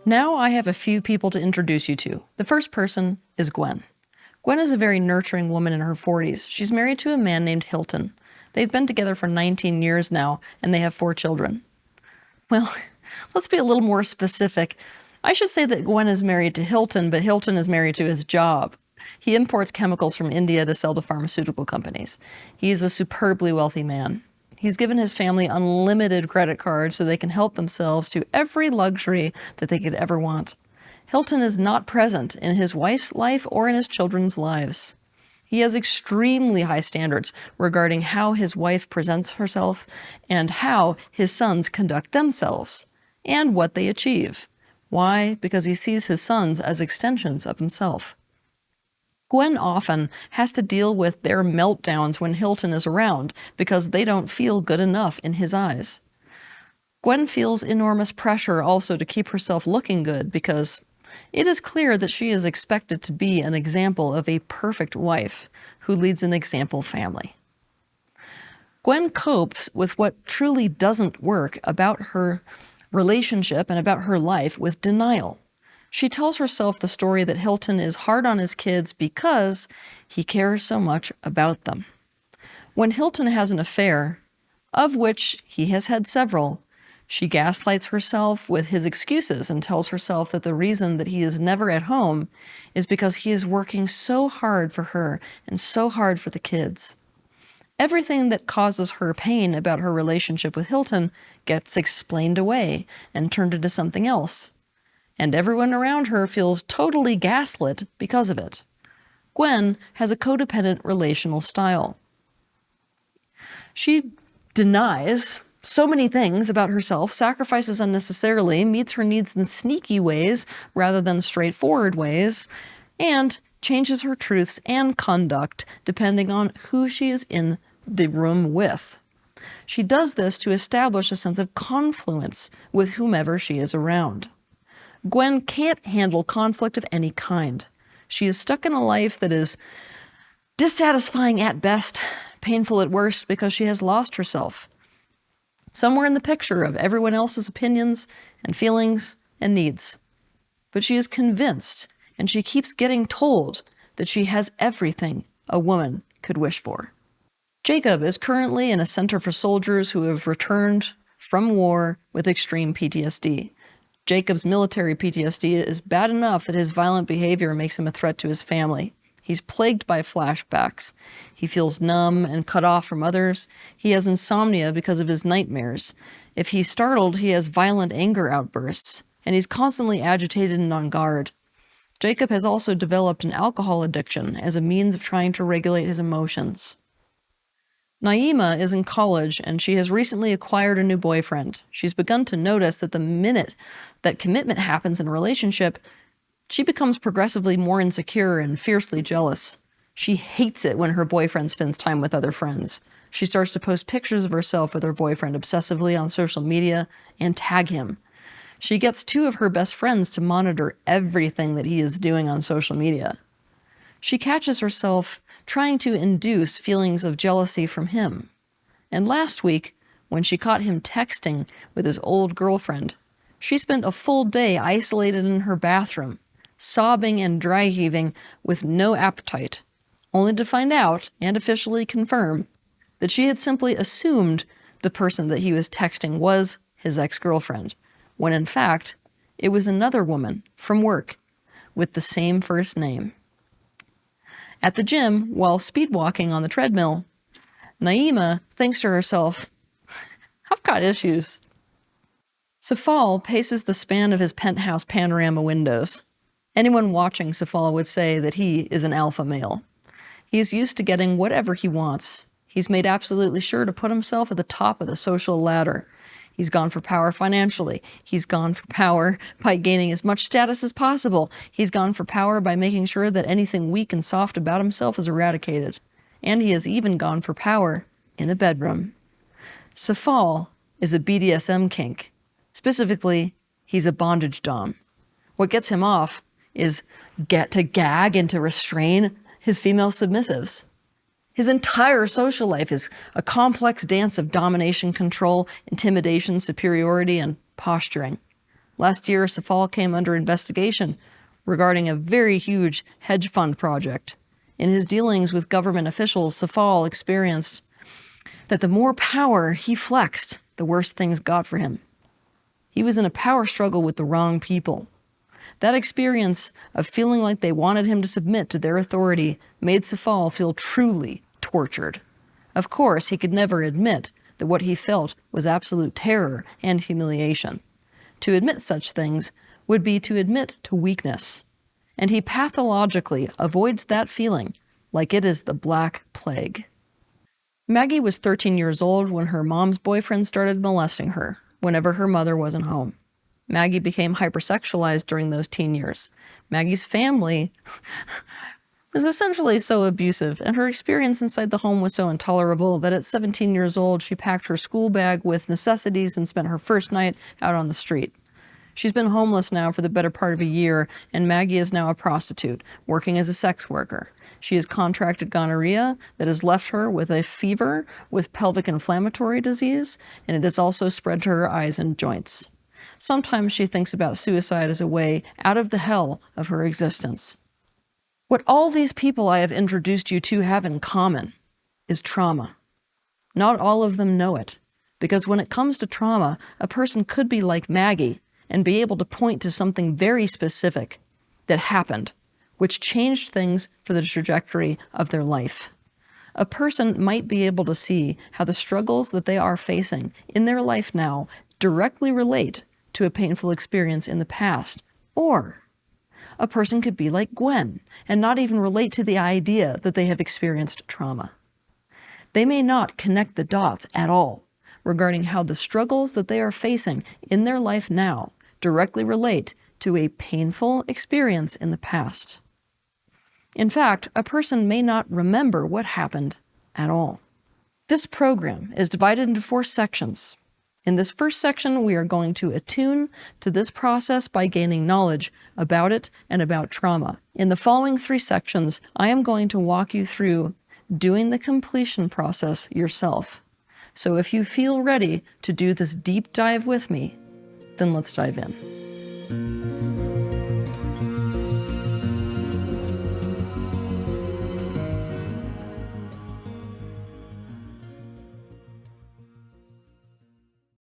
Now I have a few people to introduce you to. The first person is Gwen. Gwen is a very nurturing woman in her 40s. She's married to a man named Hilton. They've been together for 19 years now, and they have 4 children. Well, let's be a little more specific. I should say that Gwen is married to Hilton, but Hilton is married to his job. He imports chemicals from India to sell to pharmaceutical companies. He is a superbly wealthy man. He's given his family unlimited credit cards so they can help themselves to every luxury that they could ever want. Hilton is not present in his wife's life or in his children's lives. He has extremely high standards regarding how his wife presents herself and how his sons conduct themselves and what they achieve. Why? Because he sees his sons as extensions of himself. Gwen often has to deal with their meltdowns when Hilton is around because they don't feel good enough in his eyes. Gwen feels enormous pressure also to keep herself looking good because it is clear that she is expected to be an example of a perfect wife who leads an example family. Gwen copes with what truly doesn't work about her relationship and about her life with denial. She tells herself the story that Hilton is hard on his kids because he cares so much about them. When Hilton has an affair, of which he has had several, she gaslights herself with his excuses and tells herself that the reason that he is never at home is because he is working so hard for her and so hard for the kids. Everything that causes her pain about her relationship with Hilton gets explained away and turned into something else. And everyone around her feels totally gaslit because of it. Gwen has a codependent relational style. She denies so many things about herself, sacrifices unnecessarily, meets her needs in sneaky ways rather than straightforward ways, and changes her truths and conduct depending on who she is in the room with. She does this to establish a sense of confluence with whomever she is around. Gwen can't handle conflict of any kind. She is stuck in a life that is dissatisfying at best, painful at worst, because she has lost herself somewhere in the picture of everyone else's opinions and feelings and needs. But she is convinced, and she keeps getting told, that she has everything a woman could wish for. Jacob is currently in a center for soldiers who have returned from war with extreme PTSD. Jacob's military PTSD is bad enough that his violent behavior makes him a threat to his family. He's plagued by flashbacks. He feels numb and cut off from others. He has insomnia because of his nightmares. If he's startled, he has violent anger outbursts, and he's constantly agitated and on guard. Jacob has also developed an alcohol addiction as a means of trying to regulate his emotions. Naima is in college, and she has recently acquired a new boyfriend. She's begun to notice that the minute that commitment happens in a relationship, she becomes progressively more insecure and fiercely jealous. She hates it when her boyfriend spends time with other friends. She starts to post pictures of herself with her boyfriend obsessively on social media and tag him. She gets 2 of her best friends to monitor everything that he is doing on social media. She catches herself trying to induce feelings of jealousy from him. And last week, when she caught him texting with his old girlfriend, she spent a full day isolated in her bathroom, sobbing and dry heaving with no appetite, only to find out and officially confirm that she had simply assumed the person that he was texting was his ex-girlfriend, when in fact, it was another woman from work with the same first name. At the gym, while speed walking on the treadmill, Naima thinks to herself, I've got issues. Safal paces the span of his penthouse panorama windows. Anyone watching Safal would say that he is an alpha male. He is used to getting whatever he wants. He's made absolutely sure to put himself at the top of the social ladder. He's gone for power financially. He's gone for power by gaining as much status as possible. He's gone for power by making sure that anything weak and soft about himself is eradicated. And he has even gone for power in the bedroom. Safal is a BDSM kink. Specifically, he's a bondage dom. What gets him off is to gag and to restrain his female submissives. His entire social life is a complex dance of domination, control, intimidation, superiority, and posturing. Last year, Safal came under investigation regarding a very huge hedge fund project. In his dealings with government officials, Safal experienced that the more power he flexed, the worse things got for him. He was in a power struggle with the wrong people. That experience of feeling like they wanted him to submit to their authority made Safal feel truly tortured. Of course, he could never admit that what he felt was absolute terror and humiliation. To admit such things would be to admit to weakness, and he pathologically avoids that feeling like it is the Black Plague. Maggie was 13 years old when her mom's boyfriend started molesting her whenever her mother wasn't home. Maggie became hypersexualized during those teen years. Maggie's family was essentially so abusive, and her experience inside the home was so intolerable that at 17 years old, she packed her school bag with necessities and spent her first night out on the street. She's been homeless now for the better part of a year, and Maggie is now a prostitute, working as a sex worker. She has contracted gonorrhea that has left her with a fever with pelvic inflammatory disease, and it has also spread to her eyes and joints. Sometimes she thinks about suicide as a way out of the hell of her existence. What all these people I have introduced you to have in common is trauma. Not all of them know it, because when it comes to trauma, a person could be like Maggie and be able to point to something very specific that happened, which changed things for the trajectory of their life. A person might be able to see how the struggles that they are facing in their life now directly relate to a painful experience in the past. Or a person could be like Gwen and not even relate to the idea that they have experienced trauma. They may not connect the dots at all regarding how the struggles that they are facing in their life now directly relate to a painful experience in the past. In fact, a person may not remember what happened at all. This program is divided into 4 sections. In this first section, we are going to attune to this process by gaining knowledge about it and about trauma. In the following 3 sections, I am going to walk you through doing the completion process yourself. So if you feel ready to do this deep dive with me, then let's dive in.